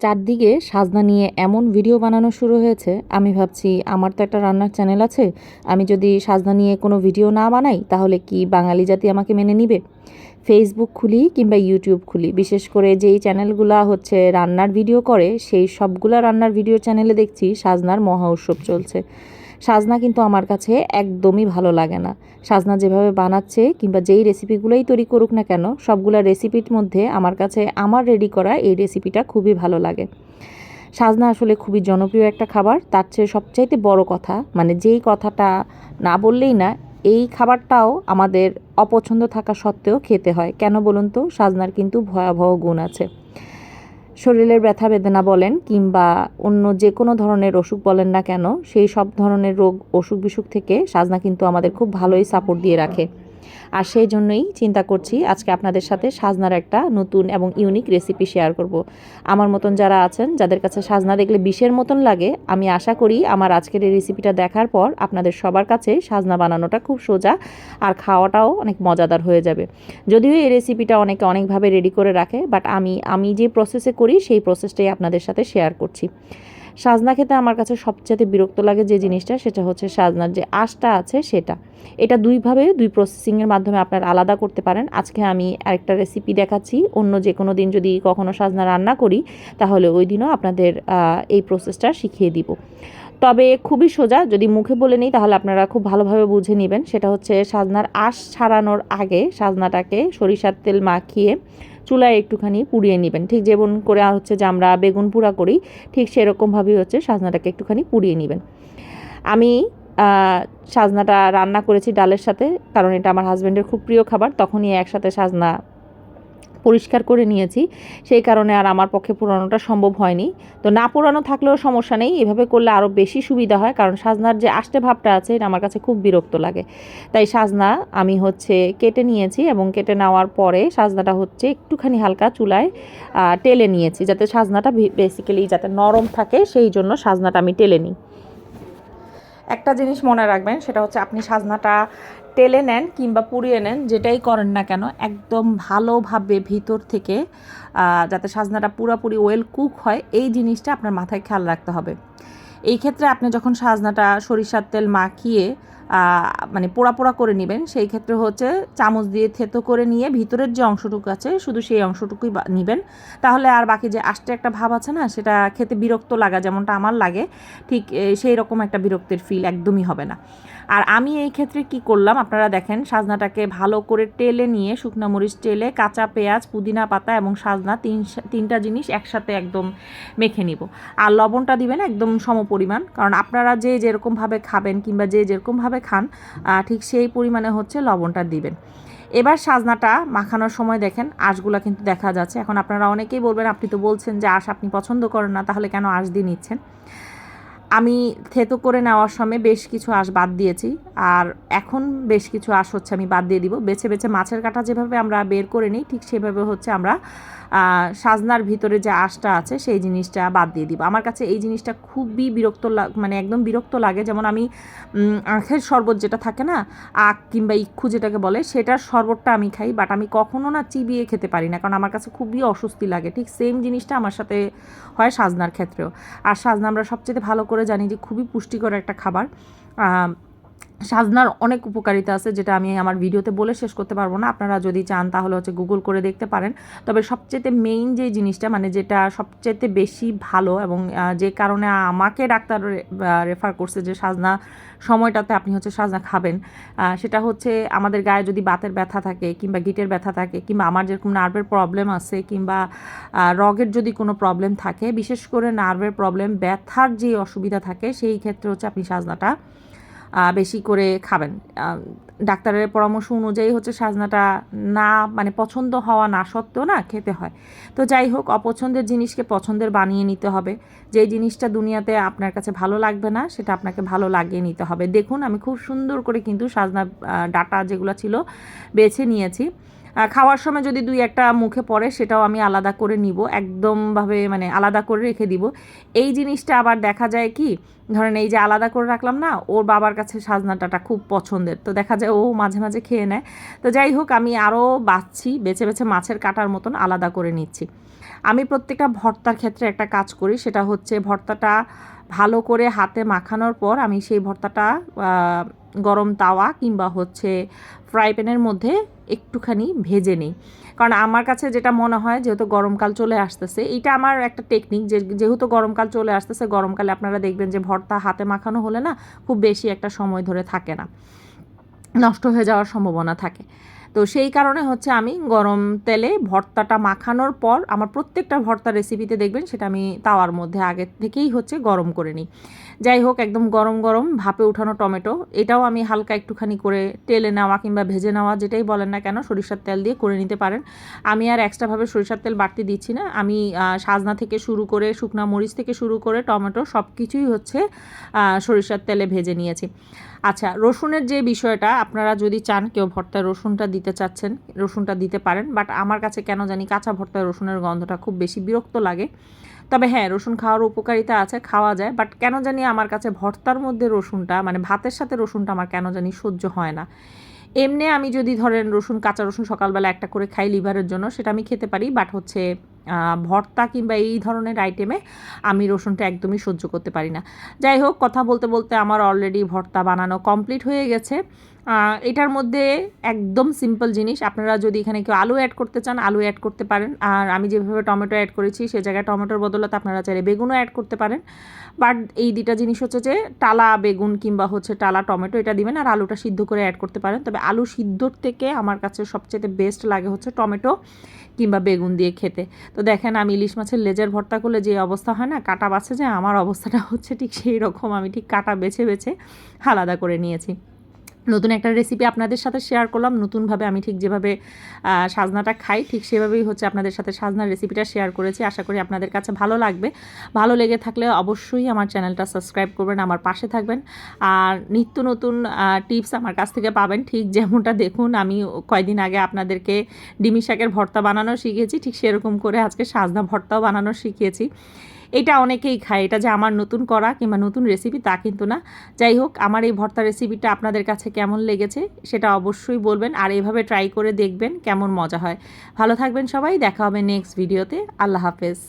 চারদিকে সাজনা নিয়ে এমন ভিডিও বানানো শুরু হয়েছে, আমি ভাবছি আমার তো একটা রান্নার চ্যানেল আছে, আমি যদি সাজনা নিয়ে কোনো ভিডিও না বানাই তাহলে কি বাঙালি জাতি আমাকে মেনে নিবে? ফেসবুক খুলি কিংবা ইউটিউব খুলি, বিশেষ করে যেই চ্যানেলগুলা হচ্ছে রান্নার ভিডিও করে সেই সবগুলা রান্নার ভিডিও চ্যানেলে দেখছি সাজনার মহা উৎসব চলছে। সাজনা কিন্তু আমার কাছে একদমই ভালো লাগে না। সাজনা যেভাবে বানাচ্ছে কিংবা যেই রেসিপিগুলোই তৈরি করুক না কেন, সবগুলা রেসিপির মধ্যে আমার কাছে আমার রেডি করা এই রেসিপিটা খুবই ভালো লাগে। সাজনা আসলে খুবই জনপ্রিয় একটা খাবার। তার চেয়ে সবচাইতে বড় কথা, মানে যেই কথাটা না বললেই না, এই খাবারটাও আমাদের অপছন্দ থাকা সত্ত্বেও খেতে হয়। কেন বলুন তো? সাজনার কিন্তু ভয়াবহ গুণ আছে। শরীরের ব্যথা বেদনা বলেন কিংবা অন্য যে কোনো ধরনের অসুখ বলেন না কেন, সেই সব ধরনের রোগ অসুখ বিসুখ থেকে সাজনা কিন্তু আমাদের খুব ভালোই সাপোর্ট দিয়ে রাখে। আর সেই জন্যই চিন্তা করছি আজকে আপনাদের সাথে সাজনার একটা নতুন এবং ইউনিক রেসিপি শেয়ার করব। আমার মতন যারা আছেন, যাদের কাছে সাজনা দেখলে বিষের মতন লাগে, আমি আশা করি আমার আজকের এই রেসিপিটা দেখার পর আপনাদের সবার কাছে সাজনা বানানোটা খুব সোজা আর খাওয়াটাও অনেক মজাদার হয়ে যাবে। যদিও এই রেসিপিটা অনেকে অনেকভাবে রেডি করে রাখে, বাট আমি যে প্রসেসে করি সেই প্রসেসটাই আপনাদের সাথে শেয়ার করছি। সাজনা খেতে আমার কাছে সবচেয়ে বিরক্ত লাগে যে জিনিসটা, সেটা হচ্ছে সাজনার যে আঁশটা আছে সেটা। এটা দুইভাবে দুই প্রসেসিংয়ের মাধ্যমে আপনারা আলাদা করতে পারেন। আজকে আমি আরেকটা রেসিপি দেখাচ্ছি। অন্য যে কোনো দিন যদি কখনো সাজনা রান্না করি তাহলে ওই দিনও আপনাদের এই প্রসেসটা শিখিয়ে দিব। তবে খুবই সোজা, যদি মুখে বলে নিই তাহলে আপনারা খুব ভালোভাবে বুঝে নেবেন। সেটা হচ্ছে সাজনার আঁশ ছাড়ানোর আগে সাজনাটাকে সরিষার তেল মাখিয়ে চুলায় একটুখানি পুড়িয়ে নেবেন। ঠিক যেমন করে হচ্ছে যে আমরা বেগুন পোড়া করি, ঠিক সেরকমভাবেই হচ্ছে সাজনাটাকে একটুখানি পুড়িয়ে নেবেন। আমি সাজনাটা রান্না করেছি ডালের সাথে, কারণ এটা আমার হাজব্যান্ডের খুব প্রিয় খাবার। তখনই একসাথে সাজনা পরিষ্কার করে নিয়েছি, সেই কারণে আর আমার পক্ষে পোড়ানোটা সম্ভব হয়নি। তো না পোড়ানো থাকলেও সমস্যা নেই, এভাবে করলে আরও বেশি সুবিধা হয়, কারণ সাজনার যে আষ্টে ভাবটা আছে এটা আমার কাছে খুব বিরক্ত লাগে। তাই সাজনা আমি হচ্ছে কেটে নিয়েছি এবং কেটে নেওয়ার পরে সাজনাটা হচ্ছে একটুখানি হালকা চুলায় টেলে নিয়েছি, যাতে সাজনাটা বেসিক্যালি যাতে নরম থাকে, সেই জন্য সাজনাটা আমি টেলে নিই। একটা জিনিস মনে রাখবেন, সেটা হচ্ছে আপনি সাজনাটা টেলে নেন কিংবা পুড়িয়ে নেন, যেটাই করেন না কেন, একদম ভালোভাবে ভিতর থেকে যাতে সাজনাটা পুরোপুরি ওয়েল কুক হয়, এই জিনিসটা আপনার মাথায় খেয়াল রাখতে হবে। এই ক্ষেত্রে আপনি যখন সাজনাটা সরিষার তেল মাখিয়ে মানে পোড়া পোড়া করে নেবেন, সেই ক্ষেত্রে হচ্ছে চামচ দিয়ে থেতো করে নিয়ে ভিতরের যে অংশটুকু আছে শুধু সেই অংশটুকুই নেবেন। তাহলে আর বাকি যে আষ্টে একটা ভাব আছে না, সেটা খেতে বিরক্ত লাগা যেমনটা আমার লাগে, ঠিক সেই রকম একটা বিরক্তির ফিল একদমই হবে না। আর আমি এই ক্ষেত্রে কি করলাম, আপনারা দেখেন, সাজনাটাকে ভালো করে টেলে নিয়ে শুকনো মরিচ টেলে কাঁচা পেঁয়াজ, পুদিনা পাতা এবং সাজনা তিনটা জিনিস একসাথে একদম মেখে নিব। আর লবণটা দিবেন একদম সমপরিমাণ, কারণ আপনারা যে যেরকমভাবে খাবেন কিংবা যে যেরকমভাবে খান ঠিক সেই পরিমাণে হচ্ছে লবণটা দিবেন। এবার সাজনাটা মাখানোর সময় দেখেন আঁশগুলো কিন্তু দেখা যাচ্ছে। এখন আপনারা অনেকেই বলবেন, আপনি তো বলছেন যে আঁশ আপনি পছন্দ করেন না, তাহলে কেন আঁশ দিয়ে নিচ্ছেন? আমি থেতো করে নেওয়ার সময় বেশ কিছু আঁশ বাদ দিয়েছি, আর এখন বেশ কিছু আঁশ হচ্ছে আমি বাদ দিয়ে দিব। বেছে বেছে মাছের কাঁটা যেভাবে আমরা বের করে নিই, ঠিক সেভাবে হচ্ছে আমরা সাজনার ভিতরে যে আঁশটা আছে সেই জিনিসটা বাদ দিয়ে দিব। আমার কাছে এই জিনিসটা খুবই বিরক্ত মানে একদম বিরক্ত লাগে। যেমন আমি আখের শরবত যেটা থাকে না, আখ কিংবা ইক্ষু যেটাকে বলে, সেটার শরবতটা আমি খাই, বাট আমি কখনো না চিবিয়ে খেতে পারি না, কারণ আমার কাছে খুবই অস্বস্তি লাগে। ঠিক সেম জিনিসটা আমার সাথে হয় সাজনার ক্ষেত্রেও। আর সাজনা আমরা সবচেয়ে ভালো করে জানি যে খুবই পুষ্টিকর একটা খাবার। সাজনার অনেক উপকারিতা আছে, যেটা আমি আমার ভিডিওতে বলে শেষ করতে পারবো না। আপনারা যদি চান তাহলে হচ্ছে গুগল করে দেখতে পারেন। তবে সবচেয়ে মেইন যে জিনিসটা, মানে যেটা সবচেয়ে বেশি ভালো এবং যে কারণে আমাকে ডাক্তার রেফার করছে যে সাজনা সময়টাতে আপনি হচ্ছে সাজনা খাবেন, সেটা হচ্ছে আমাদের গায়ে যদি বাতের ব্যথা থাকে কিংবা গিটের ব্যথা থাকে কিংবা আমার যেরকম নার্ভের প্রবলেম আছে কিংবা রগের যদি কোনো প্রবলেম থাকে, বিশেষ করে নার্ভের প্রবলেম, ব্যথার যে অসুবিধা থাকে, সেই ক্ষেত্রে হচ্ছে আপনি সাজনাটা বেশি করে খাবেন। ডাক্তারের পরামর্শ অনুযায়ী হচ্ছে সাজনাটা না মানে পছন্দ হওয়া না সত্ত্বেও না খেতে হয়। তো যাই হোক, অপছন্দের জিনিসকে পছন্দের বানিয়ে নিতে হবে। যেই জিনিসটা দুনিয়াতে আপনার কাছে ভালো লাগবে না, সেটা আপনাকে ভালো লাগিয়ে নিতে হবে। দেখুন, আমি খুব সুন্দর করে কিন্তু সাজনা ডাঁটা যেগুলো ছিল বেছে নিয়েছি। খাওয়ার সময় যদি দুই একটা মুখে পড়ে সেটাও আমি আলাদা করে নিব, একদমভাবে মানে আলাদা করে রেখে দিব। এই জিনিসটা আবার দেখা যায় কি, ধরেন এই যে আলাদা করে রাখলাম না, ওর বাবার কাছে সাজনাটা খুব পছন্দের, তো দেখা যায় ও মাঝে মাঝে খেয়ে নেয়। তো যাই হোক, আমি আরও বেছে বেছে মাছের কাটার মতন আলাদা করে নিচ্ছি। আমি প্রত্যেকটা ভর্তার ক্ষেত্রে একটা কাজ করি, সেটা হচ্ছে ভর্তাটা ভালো করে হাতে মাখানোর পর আমি সেই ভর্তাটা গরম তাওয়া কিংবা হচ্ছে ফ্রাই প্যানের মধ্যে একটুখানি ভেজে নিই। কারণ আমার কাছে যেটা মনে হয়, যেহেতু গরমকাল চলে আসতেছে, এটা আমার একটা টেকনিক, যেহেতু গরমকাল চলে আসতেছে, গরমকালে আপনারা দেখবেন যে ভর্তা হাতে মাখানো হলে না খুব বেশি একটা সময় ধরে থাকে না, নষ্ট হয়ে যাওয়ার সম্ভাবনা থাকে। তো সেই কারণে হচ্ছে আমি গরম তেলে ভর্তাটা মাখানোর পর আমার প্রত্যেকটা ভর্তার রেসিপিতে দেখবেন সেটা আমি তাওয়ার মধ্যে আগে থেকেই হচ্ছে গরম করে নিই। যাই হোক, একদম গরম গরম ভাপে উঠানো টমেটো, এটাও আমি হালকা একটুখানি করে তেলে নেওয়া কিংবা ভেজে নেওয়া, যেটাই বলেন না কেন, সরিষার তেল দিয়ে করে নিতে পারেন। আমি আর এক্সট্রাভাবে সরিষার তেল বাড়তি দিচ্ছি না। আমি সাজনা থেকে শুরু করে শুকনা মরিচ থেকে শুরু করে টমেটো সব কিছুই হচ্ছে সরিষার তেলে ভেজে নিয়েছি। আচ্ছা, রসুনের যে বিষয়টা, আপনারা যদি চান কেউ ভর্তায় রসুনটা দিতে চাচ্ছেন, রসুনটা দিতে পারেন, বাট আমার কাছে কেন জানি কাঁচা ভর্তায় রসুনের গন্ধটা খুব বেশি বিরক্ত লাগে। তবে হ্যাঁ, রসুন খাওয়ার উপকারিতা আছে, খাওয়া যায়, বাট কেন জানি আমার কাছে ভর্তার মধ্যে রসুনটা, মানে ভাতের সাথে রসুনটা আমার কেন জানি সহ্য হয় না। এমনি আমি যদি ধরেন রসুন, কাঁচা রসুন সকালবেলা একটা করে খাই লিভারের জন্য, সেটা আমি খেতে পারি, বাট হচ্ছে ভর্তা কিংবা এই ধরনের আইটেমে আমি রসুনটা একদমই সহ্য করতে পারি না। যাই হোক, কথা বলতে বলতে আমার অলরেডি ভর্তা বানানো কমপ্লিট হয়ে গেছে। এটার মধ্যে একদম সিম্পল জিনিস, আপনারা যদি এখানে কেউ আলু অ্যাড করতে চান আলু অ্যাড করতে পারেন, আর আমি যেভাবে টমেটো অ্যাড করেছি সে জায়গায় টমেটোর বদলে আপনারা চাইলে বেগুনও অ্যাড করতে পারেন। বাট এই দুটা জিনিস হচ্ছে যে টালা বেগুন কিংবা হচ্ছে টালা টমেটো এটা দিবেন, আর আলুটা সিদ্ধ করে অ্যাড করতে পারেন। তবে আলু সিদ্ধর থেকে আমার কাছে সবচেয়ে বেস্ট লাগে হচ্ছে টমেটো কিংবা বেগুন দিয়ে খেতে। তো দেখেন, আমি ইলিশ মাছের লেজের ভর্তা করলে যে অবস্থা হয় না, কাটা বাছে যায়, আমার অবস্থাটা হচ্ছে ঠিক সেই রকম। আমি ঠিক কাটা বেছে বেছে আলাদা করে নিয়েছি। নতুন একটা রেসিপি আপনাদের সাথে শেয়ার করলাম, নতুনভাবে আমি ঠিক যেভাবে সাজনাটা খাই ঠিক সেভাবেই হচ্ছে আপনাদের সাথে সাজনার রেসিপিটা শেয়ার করেছি। আশা করি আপনাদের কাছে ভালো লাগবে। ভালো লেগে থাকলে অবশ্যই আমার চ্যানেলটা সাবস্ক্রাইব করবেন, আমার পাশে থাকবেন, আর নিত্য নতুন টিপস আমার কাছ থেকে পাবেন। ঠিক যেমনটা দেখুন, আমি কয়দিন আগে আপনাদেরকে ডিমি শাকের ভর্তা বানানো শিখিয়েছি, ঠিক সেরকম করে আজকে সাজনা ভর্তাও বানানো শিখিয়েছি। এটা অনেকেই খায়, এটা যে আমার নতুন করা কিংবা নতুন রেসিপি তা কিন্তু না। যাই হোক, আমার এই ভর্তা রেসিপিটা আপনাদের কাছে কেমন লেগেছে সেটা অবশ্যই বলবেন, আর এভাবে ট্রাই করে দেখবেন কেমন মজা হয়। ভালো থাকবেন সবাই, দেখা হবে নেক্সট ভিডিওতে। আল্লাহ হাফেজ।